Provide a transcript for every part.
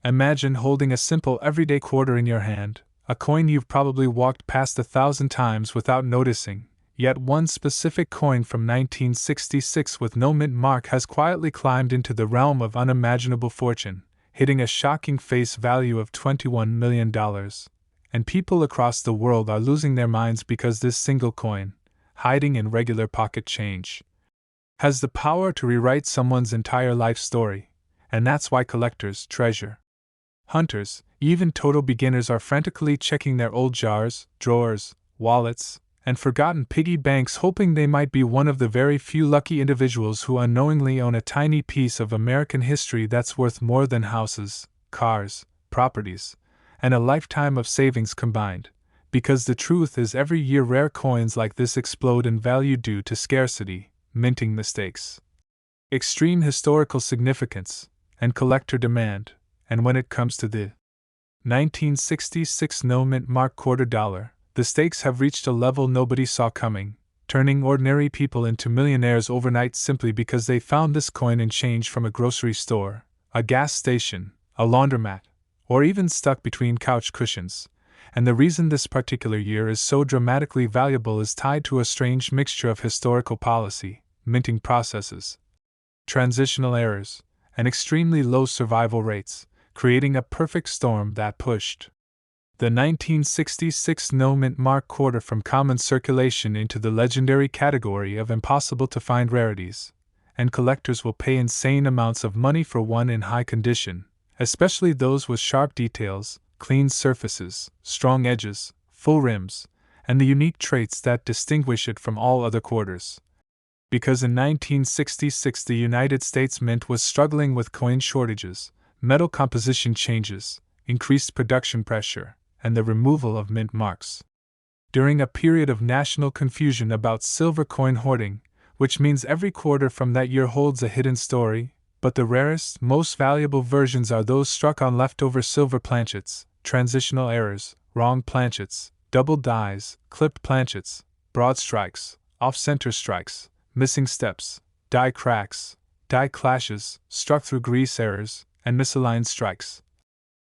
Imagine holding a simple everyday quarter in your hand, a coin you've probably walked past 1,000 times without noticing, yet one specific coin from 1966 with no mint mark has quietly climbed into the realm of unimaginable fortune, hitting a shocking face value of $21 million. And people across the world are losing their minds because this single coin, hiding in regular pocket change, has the power to rewrite someone's entire life story, and that's why collectors, treasure hunters, even total beginners are frantically checking their old jars, drawers, wallets, and forgotten piggy banks hoping they might be one of the very few lucky individuals who unknowingly own a tiny piece of American history that's worth more than houses, cars, properties, and a lifetime of savings combined. Because the truth is, every year rare coins like this explode in value due to scarcity, minting mistakes, extreme historical significance, and collector demand. And when it comes to the 1966 no mint mark $quarter, the stakes have reached a level nobody saw coming, turning ordinary people into millionaires overnight simply because they found this coin in change from a grocery store, a gas station, a laundromat, or even stuck between couch cushions. And the reason this particular year is so dramatically valuable is tied to a strange mixture of historical policy, minting processes, transitional errors, and extremely low survival rates, creating a perfect storm that pushed the 1966 no mint mark quarter from common circulation into the legendary category of impossible to find rarities, and collectors will pay insane amounts of money for one in high condition, especially those with sharp details, clean surfaces, strong edges, full rims, and the unique traits that distinguish it from all other quarters. Because in 1966 the United States Mint was struggling with coin shortages, metal composition changes, increased production pressure, and the removal of mint marks. During a period of national confusion about silver coin hoarding, which means every quarter from that year holds a hidden story, but the rarest, most valuable versions are those struck on leftover silver planchets, transitional errors, wrong planchets, double dies, clipped planchets, broad strikes, off-center strikes, missing steps, die cracks, die clashes, struck through grease errors, and misaligned strikes,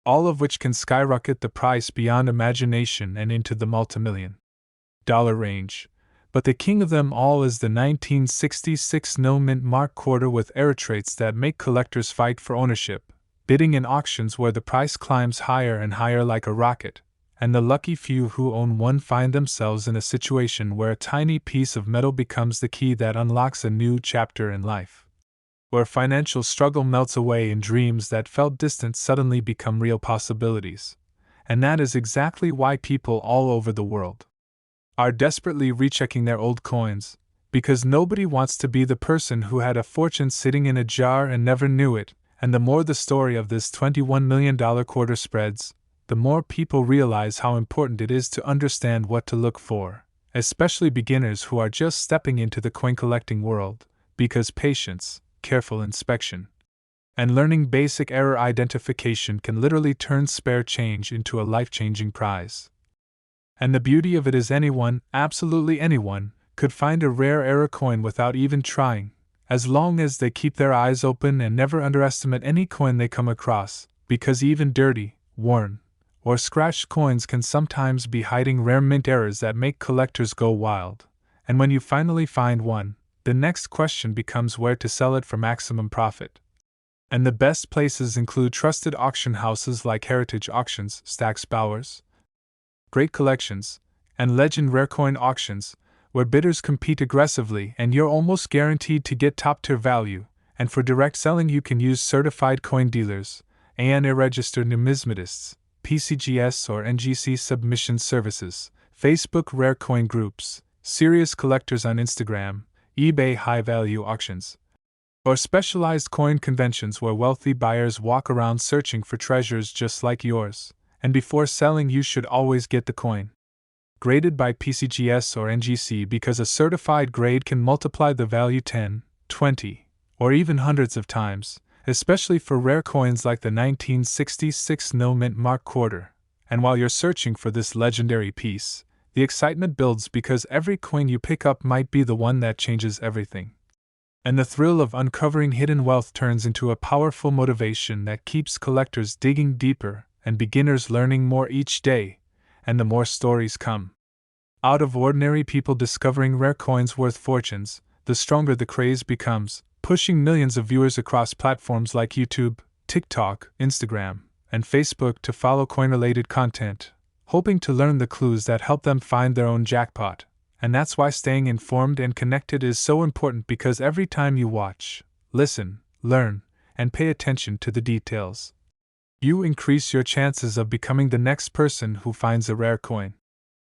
all of which can skyrocket the price beyond imagination and into the multi-million-dollar range. But the king of them all is the 1966 no mint mark quarter with error traits that make collectors fight for ownership, bidding in auctions where the price climbs higher and higher like a rocket, and the lucky few who own one find themselves in a situation where a tiny piece of metal becomes the key that unlocks a new chapter in life, where financial struggle melts away and dreams that felt distant suddenly become real possibilities. And that is exactly why people all over the world are desperately rechecking their old coins, because nobody wants to be the person who had a fortune sitting in a jar and never knew it. And the more the story of this $21 million quarter spreads, the more people realize how important it is to understand what to look for, especially beginners who are just stepping into the coin collecting world, because patience, careful inspection, and learning basic error identification can literally turn spare change into a life-changing prize. And the beauty of it is anyone, absolutely anyone, could find a rare error coin without even trying, as long as they keep their eyes open and never underestimate any coin they come across, because even dirty, worn, or scratched coins can sometimes be hiding rare mint errors that make collectors go wild. And when you finally find one, the next question becomes where to sell it for maximum profit. And the best places include trusted auction houses like Heritage Auctions, Stack's Bowers, GreatCollections, and Legend Rare Coin Auctions, where bidders compete aggressively and you're almost guaranteed to get top-tier value. And for direct selling you can use certified coin dealers, ANA-registered numismatists, PCGS or NGC submission services, Facebook rare coin groups, serious collectors on Instagram, eBay high-value auctions, or specialized coin conventions where wealthy buyers walk around searching for treasures just like yours. And before selling you should always get the coin graded by PCGS or NGC, because a certified grade can multiply the value 10, 20, or even hundreds of times, especially for rare coins like the 1966 no mint mark quarter. And while you're searching for this legendary piece, the excitement builds because every coin you pick up might be the one that changes everything. And the thrill of uncovering hidden wealth turns into a powerful motivation that keeps collectors digging deeper and beginners learning more each day, and the more stories come out of ordinary people discovering rare coins worth fortunes, the stronger the craze becomes, pushing millions of viewers across platforms like YouTube, TikTok, Instagram, and Facebook to follow coin-related content, hoping to learn the clues that help them find their own jackpot. And that's why staying informed and connected is so important, because every time you watch, listen, learn, and pay attention to the details, you increase your chances of becoming the next person who finds a rare coin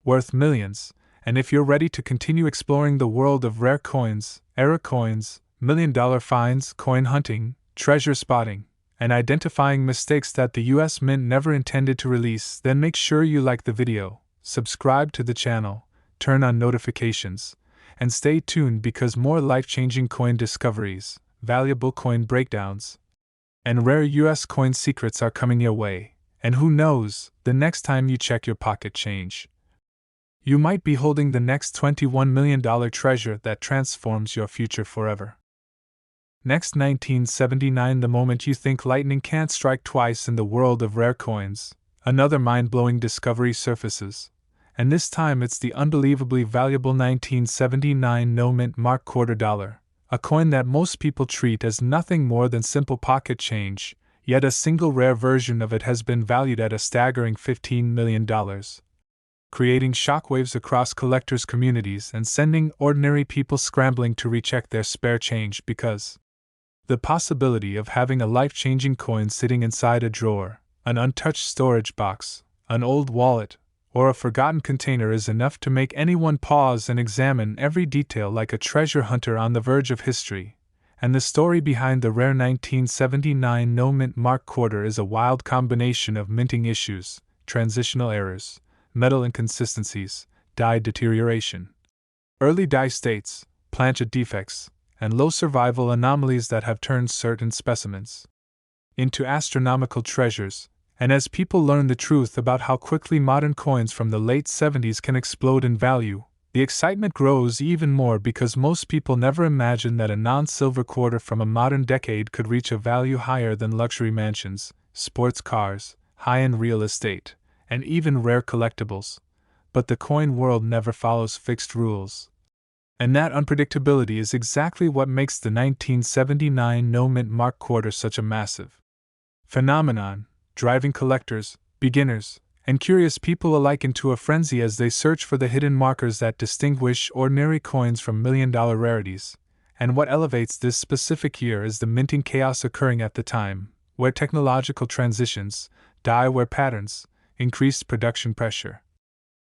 worth millions. And if you're ready to continue exploring the world of rare coins, era coins, million-dollar finds, coin hunting, treasure spotting, and identifying mistakes that the US Mint never intended to release, then make sure you like the video, subscribe to the channel, turn on notifications, and stay tuned, because more life-changing coin discoveries, valuable coin breakdowns, and rare US coin secrets are coming your way. And who knows, the next time you check your pocket change, you might be holding the next $21 million treasure that transforms your future forever. Next, 1979, the moment you think lightning can't strike twice in the world of rare coins, another mind-blowing discovery surfaces. And this time it's the unbelievably valuable 1979 no-mint mark $quarter, a coin that most people treat as nothing more than simple pocket change, yet a single rare version of it has been valued at a staggering $15 million. Creating shockwaves across collectors' communities and sending ordinary people scrambling to recheck their spare change, because the possibility of having a life-changing coin sitting inside a drawer, an untouched storage box, an old wallet, or a forgotten container is enough to make anyone pause and examine every detail like a treasure hunter on the verge of history. And the story behind the rare 1979 no-mint mark $quarter is a wild combination of minting issues, transitional errors, metal inconsistencies, die deterioration, early die states, planchet defects, and low survival anomalies that have turned certain specimens into astronomical treasures. And as people learn the truth about how quickly modern coins from the late 70s can explode in value, the excitement grows even more, because most people never imagined that a non-silver quarter from a modern decade could reach a value higher than luxury mansions, sports cars, high-end real estate, and even rare collectibles. But the coin world never follows fixed rules. And that unpredictability is exactly what makes the 1979 no-mint mark $quarter such a massive phenomenon, driving collectors, beginners, and curious people alike into a frenzy as they search for the hidden markers that distinguish ordinary coins from million-dollar rarities. And what elevates this specific year is the minting chaos occurring at the time, where technological transitions, die-wear patterns, increased production pressure,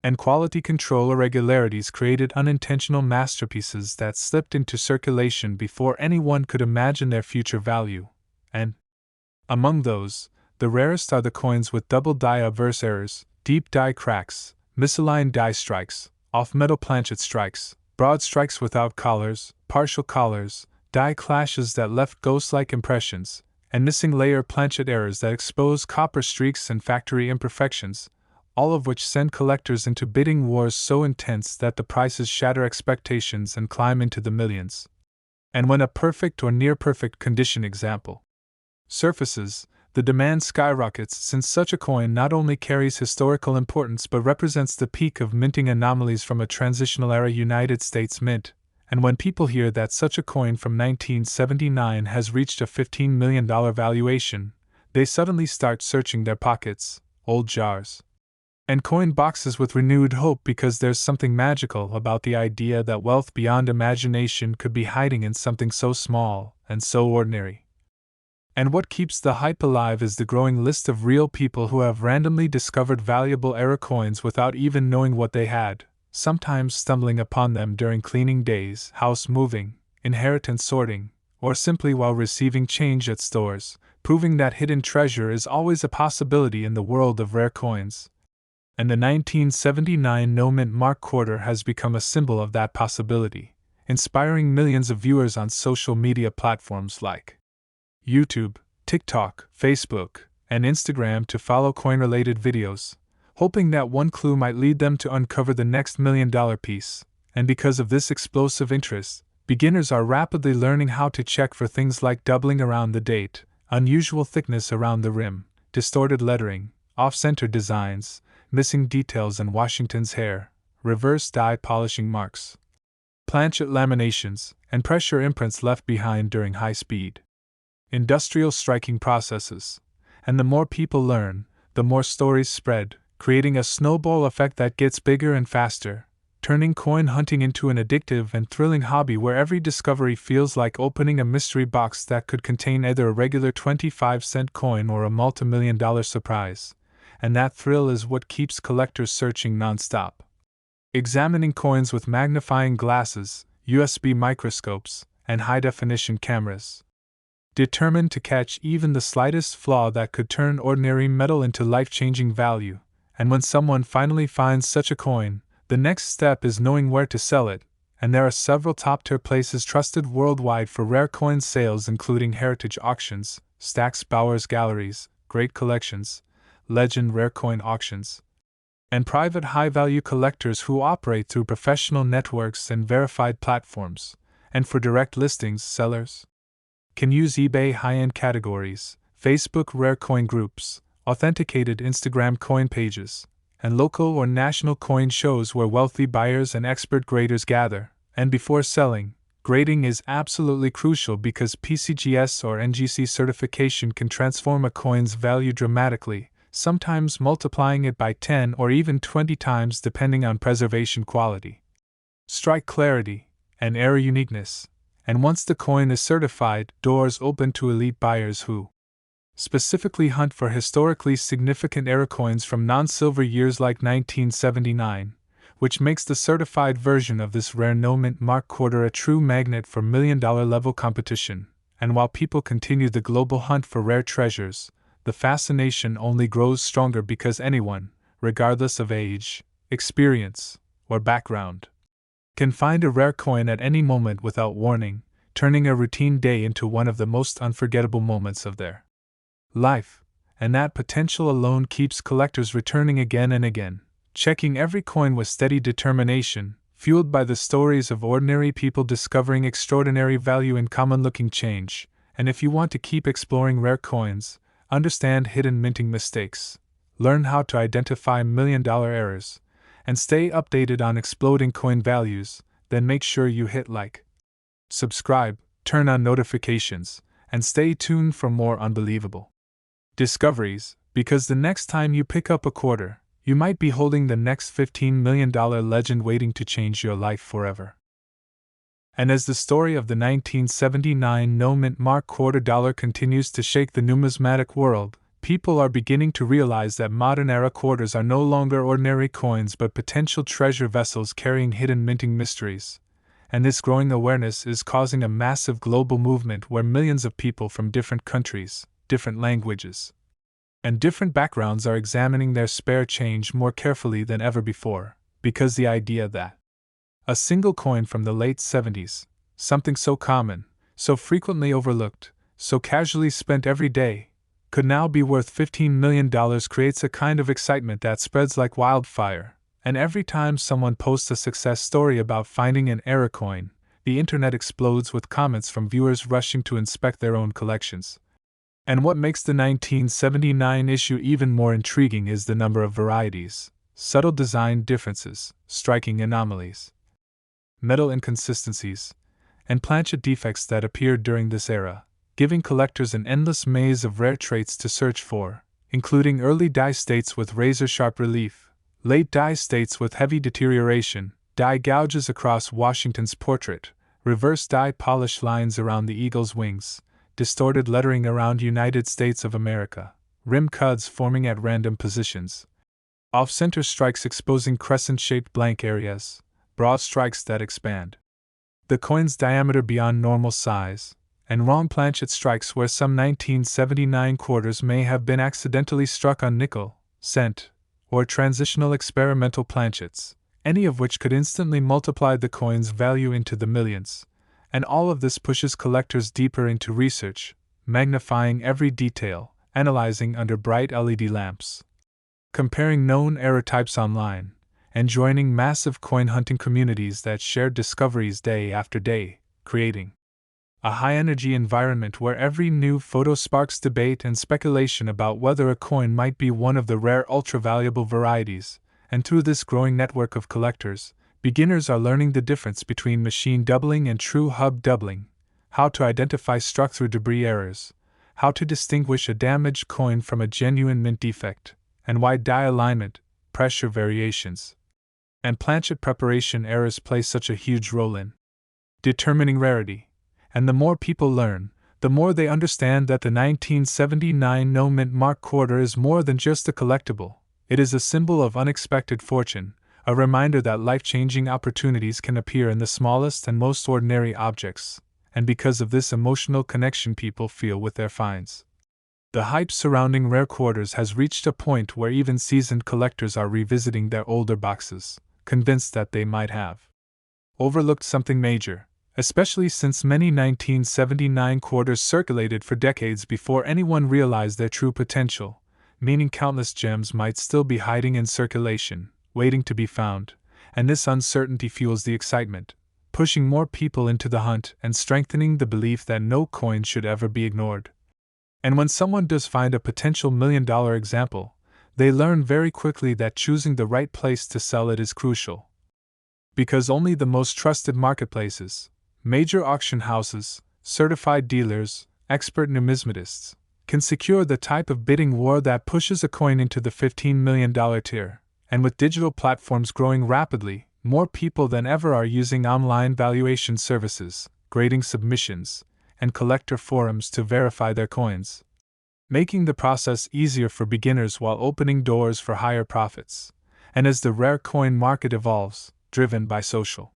and quality control irregularities created unintentional masterpieces that slipped into circulation before anyone could imagine their future value. And among those, the rarest are the coins with double die averse errors, deep die cracks, misaligned die strikes, off-metal planchet strikes, broad strikes without collars, partial collars, die clashes that left ghost-like impressions, and missing layer planchet errors that expose copper streaks and factory imperfections, all of which send collectors into bidding wars so intense that the prices shatter expectations and climb into the millions. And when a perfect or near-perfect condition example surfaces, the demand skyrockets, since such a coin not only carries historical importance but represents the peak of minting anomalies from a transitional-era United States mint. And when people hear that such a coin from 1979 has reached a $15 million valuation, they suddenly start searching their pockets, old jars, and coin boxes with renewed hope, because there's something magical about the idea that wealth beyond imagination could be hiding in something so small and so ordinary. And what keeps the hype alive is the growing list of real people who have randomly discovered valuable era coins without even knowing what they had, sometimes stumbling upon them during cleaning days, house moving, inheritance sorting, or simply while receiving change at stores, proving that hidden treasure is always a possibility in the world of rare coins. And the 1979 no-mint mark $quarter has become a symbol of that possibility, inspiring millions of viewers on social media platforms like YouTube, TikTok, Facebook, and Instagram to follow coin-related videos, hoping that one clue might lead them to uncover the next $1 million piece. And because of this explosive interest, Beginners are rapidly learning how to check for things like doubling around the date, unusual thickness around the rim, distorted lettering, off-center designs, missing details in Washington's hair, reverse dye polishing marks, planchet laminations, and pressure imprints left behind during high-speed industrial striking processes. And the more people learn, the more stories spread, creating a snowball effect that gets bigger and faster, turning coin hunting into an addictive and thrilling hobby where every discovery feels like opening a mystery box that could contain either a regular 25-cent coin or a multi-million-dollar surprise. And that thrill is what keeps collectors searching nonstop. Examining coins with magnifying glasses, USB microscopes, and high-definition cameras. Determined to catch even the slightest flaw that could turn ordinary metal into life-changing value. And when someone finally finds such a coin, the next step is knowing where to sell it, and there are several top-tier places trusted worldwide for rare coin sales, including Heritage Auctions, Stack's Bowers Galleries, GreatCollections, Legend Rare Coin Auctions, and private high-value collectors who operate through professional networks and verified platforms. And for direct listings, sellers can use eBay high-end categories, Facebook rare coin groups, authenticated Instagram coin pages, and local or national coin shows where wealthy buyers and expert graders gather. And before selling, grading is absolutely crucial because PCGS or NGC certification can transform a coin's value dramatically, sometimes multiplying it by 10 or even 20 times depending on preservation quality, strike clarity, and error uniqueness. And once the coin is certified, doors open to elite buyers who specifically hunt for historically significant era coins from non-silver years like 1979, which makes the certified version of this rare no-mint mark quarter a true magnet for million-dollar level competition. And while people continue the global hunt for rare treasures, the fascination only grows stronger because anyone, regardless of age, experience, or background, can find a rare coin at any moment without warning, turning a routine day into one of the most unforgettable moments of their life. And that potential alone keeps collectors returning again and again, checking every coin with steady determination, fueled by the stories of ordinary people discovering extraordinary value in common-looking change. And if you want to keep exploring rare coins, understand hidden minting mistakes, learn how to identify million-dollar errors, and stay updated on exploding coin values, then make sure you hit like, subscribe, turn on notifications, and stay tuned for more unbelievable discoveries, because the next time you pick up a quarter, you might be holding the next $15 million legend waiting to change your life forever. And as the story of the 1979 no-mint mark quarter dollar continues to shake the numismatic world, people are beginning to realize that modern-era quarters are no longer ordinary coins but potential treasure vessels carrying hidden minting mysteries. And this growing awareness is causing a massive global movement where millions of people from different countries, different languages, and different backgrounds are examining their spare change more carefully than ever before, because the idea that a single coin from the late 70s, something so common, so frequently overlooked, so casually spent every day, could now be worth $15 million creates a kind of excitement that spreads like wildfire. And every time someone posts a success story about finding an error coin, the internet explodes with comments from viewers rushing to inspect their own collections. And what makes the 1979 issue even more intriguing is the number of varieties, subtle design differences, striking anomalies, metal inconsistencies, and planchet defects that appeared during this era, giving collectors an endless maze of rare traits to search for, including early die states with razor-sharp relief, late die states with heavy deterioration, die gouges across Washington's portrait, reverse die polish lines around the eagle's wings, distorted lettering around United States of America, rim cuds forming at random positions, off-center strikes exposing crescent-shaped blank areas, broad strikes that expand the coin's diameter beyond normal size, and wrong planchet strikes where some 1979 quarters may have been accidentally struck on nickel, cent, or transitional experimental planchets, any of which could instantly multiply the coin's value into the millions. And all of this pushes collectors deeper into research, magnifying every detail, analyzing under bright LED lamps, comparing known error types online, and joining massive coin hunting communities that share discoveries day after day. creating a high-energy environment where every new photo sparks debate and speculation about whether a coin might be one of the rare ultra-valuable varieties, and through this growing network of collectors, beginners are learning the difference between machine doubling and true hub doubling, how to identify struck-through debris errors, how to distinguish a damaged coin from a genuine mint defect, and why die alignment, pressure variations, and planchet preparation errors play such a huge role in determining rarity. And the more people learn, the more they understand that the 1979 no mint mark quarter is more than just a collectible. It is a symbol of unexpected fortune, a reminder that life-changing opportunities can appear in the smallest and most ordinary objects, and because of this emotional connection people feel with their finds. The hype surrounding rare quarters has reached a point where even seasoned collectors are revisiting their older boxes, convinced that they might have overlooked something major, especially since many 1979 quarters circulated for decades before anyone realized their true potential, meaning countless gems might still be hiding in circulation, waiting to be found, and this uncertainty fuels the excitement, pushing more people into the hunt and strengthening the belief that no coin should ever be ignored. And when someone does find a potential $1,000,000 example, they learn very quickly that choosing the right place to sell it is crucial. Because only the most trusted marketplaces, major auction houses, certified dealers, expert numismatists, can secure the type of bidding war that pushes a coin into the $15 million tier, and with digital platforms growing rapidly, more people than ever are using online valuation services, grading submissions, and collector forums to verify their coins, making the process easier for beginners while opening doors for higher profits. And as the rare coin market evolves, driven by social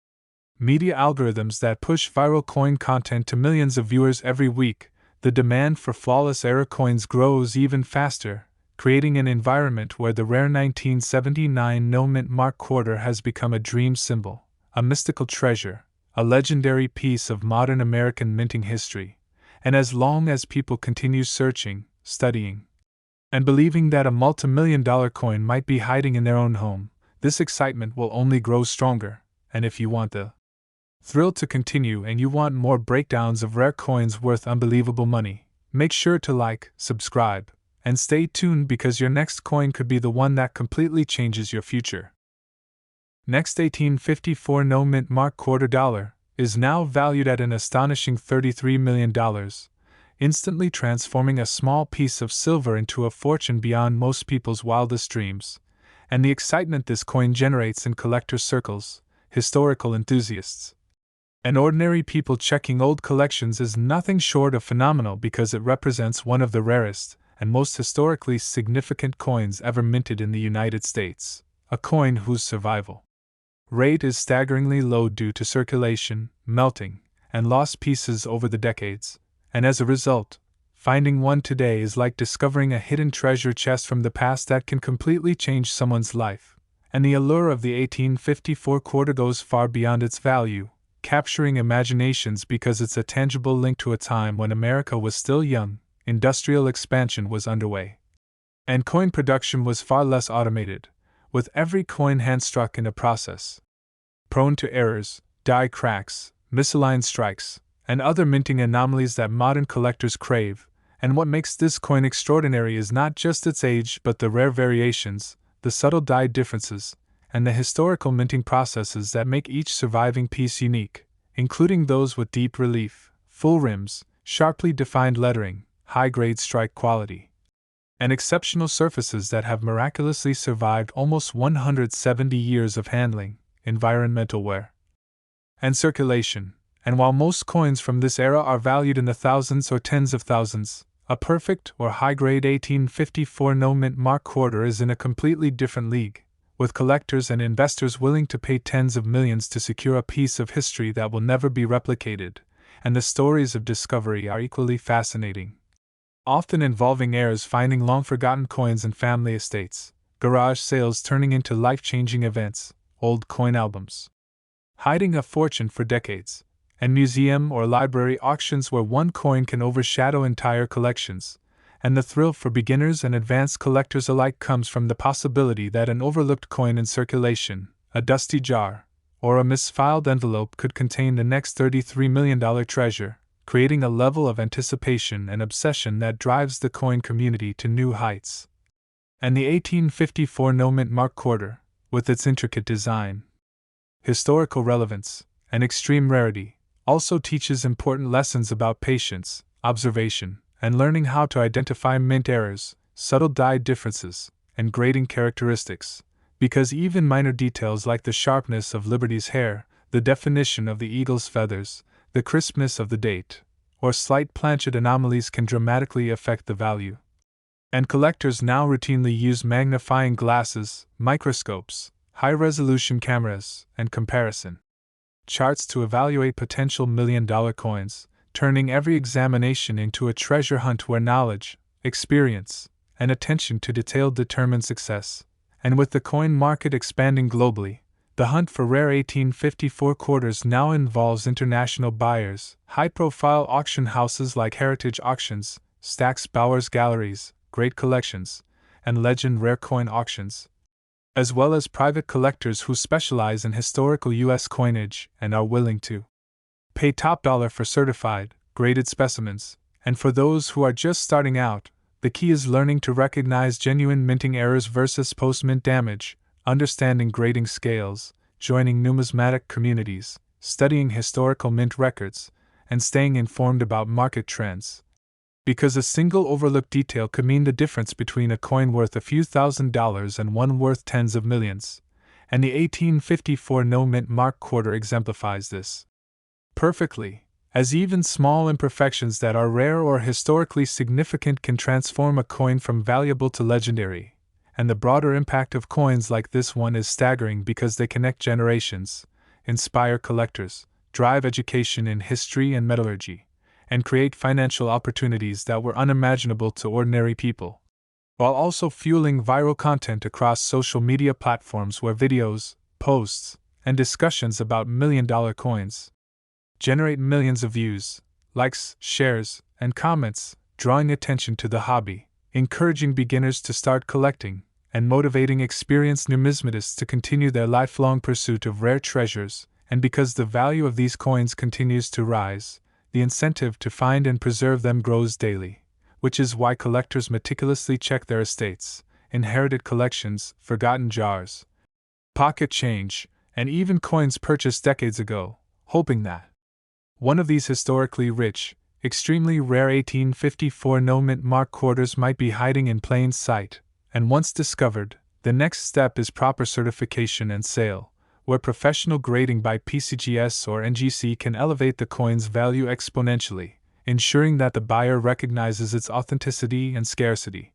media algorithms that push viral coin content to millions of viewers every week, the demand for flawless error coins grows even faster, creating an environment where the rare 1979 no mint mark quarter has become a dream symbol, a mystical treasure, a legendary piece of modern American minting history. And as long as people continue searching, studying, and believing that a multi-million-dollar coin might be hiding in their own home, this excitement will only grow stronger. And if you want the thrill to continue and you want more breakdowns of rare coins worth unbelievable money, make sure to like, subscribe, and stay tuned because your next coin could be the one that completely changes your future. Next 1854 no mint mark quarter dollar is now valued at an astonishing $33 million, instantly transforming a small piece of silver into a fortune beyond most people's wildest dreams. And the excitement this coin generates in collector circles, historical enthusiasts, and ordinary people checking old collections is nothing short of phenomenal because it represents one of the rarest and most historically significant coins ever minted in the United States, a coin whose survival rate is staggeringly low due to circulation, melting, and lost pieces over the decades, and as a result, finding one today is like discovering a hidden treasure chest from the past that can completely change someone's life. And the allure of the 1854 quarter goes far beyond its value, capturing imaginations because it's a tangible link to a time when America was still young, industrial expansion was underway, and coin production was far less automated, with every coin hand-struck in a process prone to errors, die cracks, misaligned strikes, and other minting anomalies that modern collectors crave. And what makes this coin extraordinary is not just its age but the rare variations, the subtle die differences, and the historical minting processes that make each surviving piece unique, including those with deep relief, full rims, sharply defined lettering, high-grade strike quality, and exceptional surfaces that have miraculously survived almost 170 years of handling, environmental wear, and circulation. And while most coins from this era are valued in the thousands or tens of thousands, a perfect or high-grade 1854 no mint mark quarter is in a completely different league, with collectors and investors willing to pay tens of millions to secure a piece of history that will never be replicated, and the stories of discovery are equally fascinating, often involving heirs finding long-forgotten coins in family estates, garage sales turning into life-changing events, old coin albums hiding a fortune for decades, and museum or library auctions where one coin can overshadow entire collections. And the thrill for beginners and advanced collectors alike comes from the possibility that an overlooked coin in circulation, a dusty jar, or a misfiled envelope could contain the next $33 million treasure, creating a level of anticipation and obsession that drives the coin community to new heights. And the 1854 no-mint mark quarter, with its intricate design, historical relevance, and extreme rarity, also teaches important lessons about patience, observation, and learning how to identify mint errors, subtle die differences, and grading characteristics, because even minor details like the sharpness of Liberty's hair, the definition of the eagle's feathers, the crispness of the date, or slight planchet anomalies can dramatically affect the value. And collectors now routinely use magnifying glasses, microscopes, high-resolution cameras, and comparison charts to evaluate potential million-dollar coins, turning every examination into a treasure hunt where knowledge, experience, and attention to detail determine success. And with the coin market expanding globally, the hunt for rare 1854 quarters now involves international buyers, high-profile auction houses like Heritage Auctions, Stack's Bowers Galleries, GreatCollections, and Legend Rare Coin Auctions, as well as private collectors who specialize in historical U.S. coinage and are willing to pay top dollar for certified, graded specimens. And for those who are just starting out, the key is learning to recognize genuine minting errors versus post-mint damage, understanding grading scales, joining numismatic communities, studying historical mint records, and staying informed about market trends. Because a single overlooked detail could mean the difference between a coin worth a few $1,000s and one worth tens of millions, and the 1854 no-mint mark quarter exemplifies this perfectly, as even small imperfections that are rare or historically significant can transform a coin from valuable to legendary, and the broader impact of coins like this one is staggering because they connect generations, inspire collectors, drive education in history and metallurgy, and create financial opportunities that were unimaginable to ordinary people, while also fueling viral content across social media platforms where videos, posts, and discussions about million-dollar coins generate millions of views, likes, shares, and comments, drawing attention to the hobby, encouraging beginners to start collecting, and motivating experienced numismatists to continue their lifelong pursuit of rare treasures. And because the value of these coins continues to rise, the incentive to find and preserve them grows daily, which is why collectors meticulously check their estates, inherited collections, forgotten jars, pocket change, and even coins purchased decades ago, hoping that one of these historically rich, extremely rare 1854 no-mint mark quarters might be hiding in plain sight, and once discovered, the next step is proper certification and sale, where professional grading by PCGS or NGC can elevate the coin's value exponentially, ensuring that the buyer recognizes its authenticity and scarcity.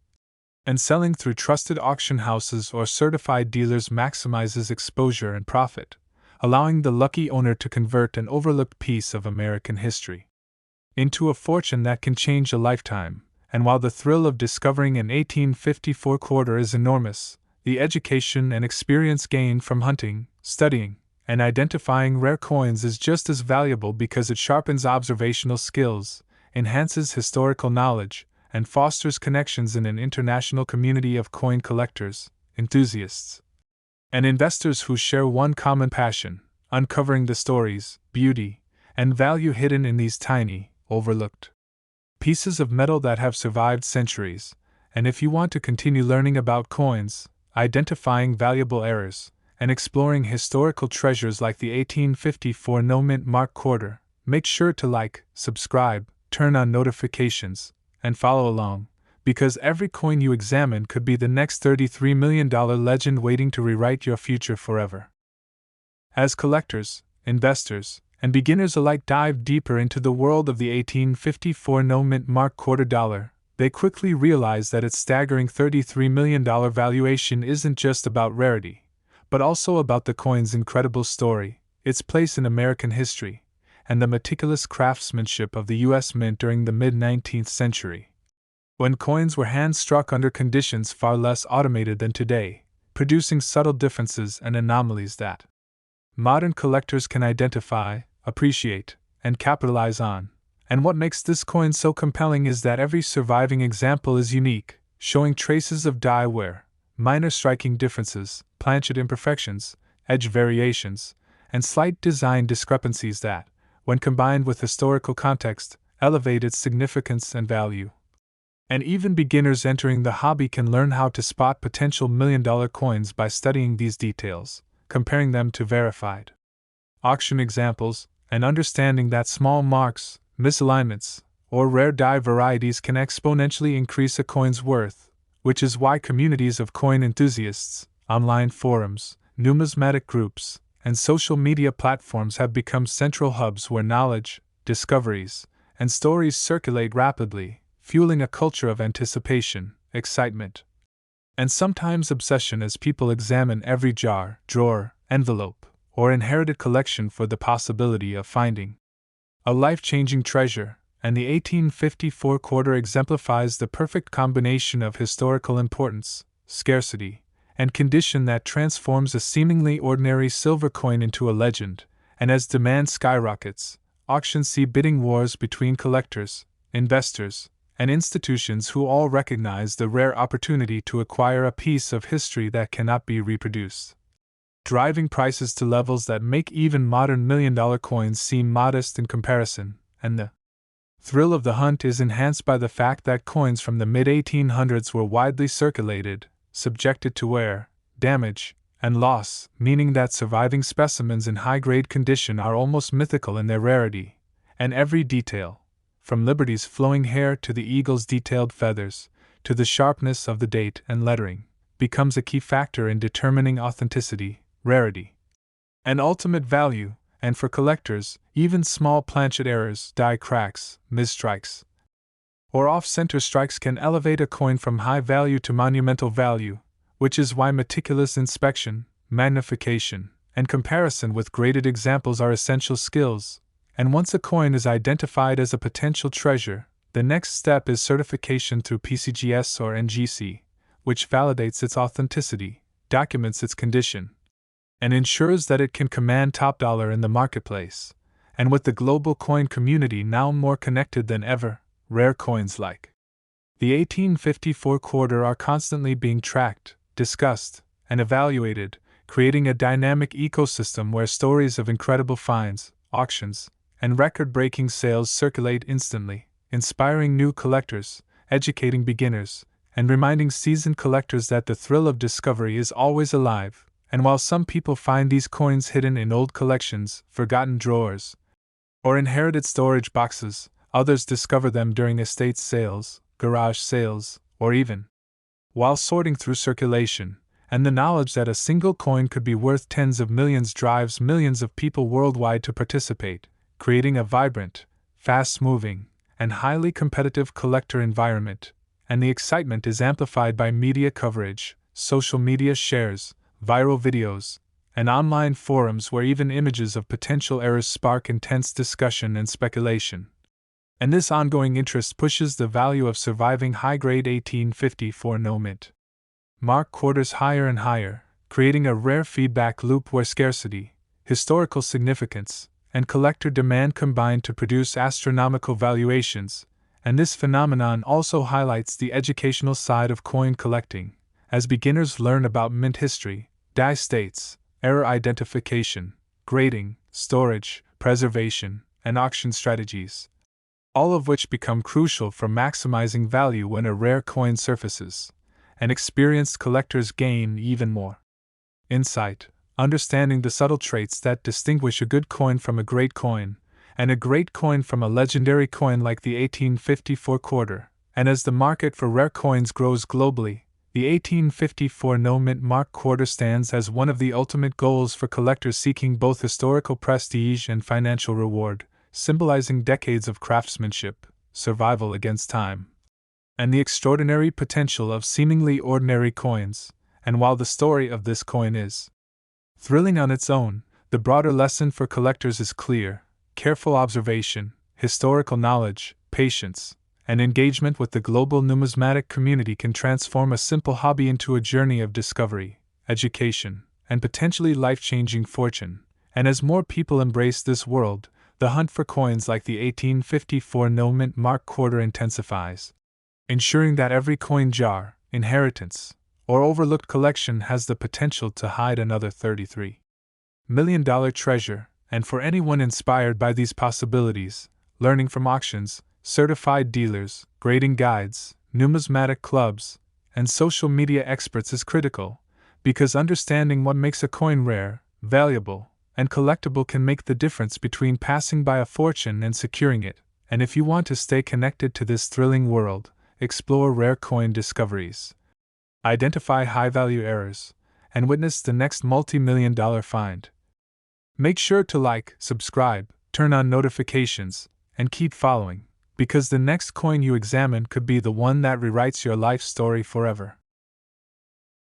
And selling through trusted auction houses or certified dealers maximizes exposure and profit, allowing the lucky owner to convert an overlooked piece of American history into a fortune that can change a lifetime. And while the thrill of discovering an 1854 quarter is enormous, the education and experience gained from hunting, studying, and identifying rare coins is just as valuable because it sharpens observational skills, enhances historical knowledge, and fosters connections in an international community of coin collectors, enthusiasts, and investors who share one common passion: uncovering the stories, beauty, and value hidden in these tiny, overlooked pieces of metal that have survived centuries. And if you want to continue learning about coins, identifying valuable errors, and exploring historical treasures like the 1854 no-mint mark quarter, make sure to like, subscribe, turn on notifications, and follow along, because every coin you examine could be the next $33 million legend waiting to rewrite your future forever. As collectors, investors, and beginners alike dive deeper into the world of the 1854 no-mint mark quarter dollar, they quickly realize that its staggering $33 million valuation isn't just about rarity, but also about the coin's incredible story, its place in American history, and the meticulous craftsmanship of the U.S. Mint during the mid-19th century, when coins were hand-struck under conditions far less automated than today, producing subtle differences and anomalies that modern collectors can identify, appreciate, and capitalize on. And what makes this coin so compelling is that every surviving example is unique, showing traces of die wear, minor striking differences, planchet imperfections, edge variations, and slight design discrepancies that, when combined with historical context, elevate its significance and value. And even beginners entering the hobby can learn how to spot potential million-dollar coins by studying these details, comparing them to verified auction examples, and understanding that small marks, misalignments, or rare die varieties can exponentially increase a coin's worth, which is why communities of coin enthusiasts, online forums, numismatic groups, and social media platforms have become central hubs where knowledge, discoveries, and stories circulate rapidly, fueling a culture of anticipation, excitement, and sometimes obsession as people examine every jar, drawer, envelope, or inherited collection for the possibility of finding a life-changing treasure, and the 1854 quarter exemplifies the perfect combination of historical importance, scarcity, and condition that transforms a seemingly ordinary silver coin into a legend. And as demand skyrockets, auctions see bidding wars between collectors, investors, and institutions who all recognize the rare opportunity to acquire a piece of history that cannot be reproduced, driving prices to levels that make even modern million-dollar coins seem modest in comparison. And the thrill of the hunt is enhanced by the fact that coins from the mid-1800s were widely circulated, subjected to wear, damage, and loss, meaning that surviving specimens in high-grade condition are almost mythical in their rarity, and every detail, from Liberty's flowing hair to the eagle's detailed feathers, to the sharpness of the date and lettering, becomes a key factor in determining authenticity, rarity, and ultimate value. And for collectors, even small planchet errors, die cracks, misstrikes, or off-center strikes can elevate a coin from high value to monumental value, which is why meticulous inspection, magnification, and comparison with graded examples are essential skills. And once a coin is identified as a potential treasure, the next step is certification through PCGS or NGC, which validates its authenticity, documents its condition, and ensures that it can command top dollar in the marketplace. And with the global coin community now more connected than ever, rare coins like the 1854 quarter are constantly being tracked, discussed, and evaluated, creating a dynamic ecosystem where stories of incredible finds, auctions, and record-breaking sales circulate instantly, inspiring new collectors, educating beginners, and reminding seasoned collectors that the thrill of discovery is always alive. And while some people find these coins hidden in old collections, forgotten drawers, or inherited storage boxes, others discover them during estate sales, garage sales, or even while sorting through circulation, and the knowledge that a single coin could be worth tens of millions drives millions of people worldwide to participate, creating a vibrant, fast-moving, and highly competitive collector environment. And the excitement is amplified by media coverage, social media shares, viral videos, and online forums where even images of potential errors spark intense discussion and speculation. And this ongoing interest pushes the value of surviving high-grade 1854 no-mint mark quarters higher and higher, creating a rare feedback loop where scarcity, historical significance, and collector demand combine to produce astronomical valuations. And this phenomenon also highlights the educational side of coin collecting, as beginners learn about mint history, die states, error identification, grading, storage, preservation, and auction strategies, all of which become crucial for maximizing value when a rare coin surfaces, and experienced collectors gain even more insight, understanding the subtle traits that distinguish a good coin from a great coin, and a great coin from a legendary coin like the 1854 quarter. And as the market for rare coins grows globally, the 1854 no-mint mark quarter stands as one of the ultimate goals for collectors seeking both historical prestige and financial reward, symbolizing decades of craftsmanship, survival against time, and the extraordinary potential of seemingly ordinary coins. And while the story of this coin is thrilling on its own, the broader lesson for collectors is clear: careful observation, historical knowledge, patience, and engagement with the global numismatic community can transform a simple hobby into a journey of discovery, education, and potentially life-changing fortune. And as more people embrace this world, the hunt for coins like the 1854 no-mint mark quarter intensifies, ensuring that every coin jar, inheritance, or overlooked collection has the potential to hide another 33 million-dollar treasure, and for anyone inspired by these possibilities, learning from auctions, certified dealers, grading guides, numismatic clubs, and social media experts is critical, because understanding what makes a coin rare, valuable, and collectible can make the difference between passing by a fortune and securing it. And if you want to stay connected to this thrilling world, explore rare coin discoveries, identify high-value errors, and witness the next multi-million-dollar find. Make sure to like, subscribe, turn on notifications, and keep following, because the next coin you examine could be the one that rewrites your life story forever.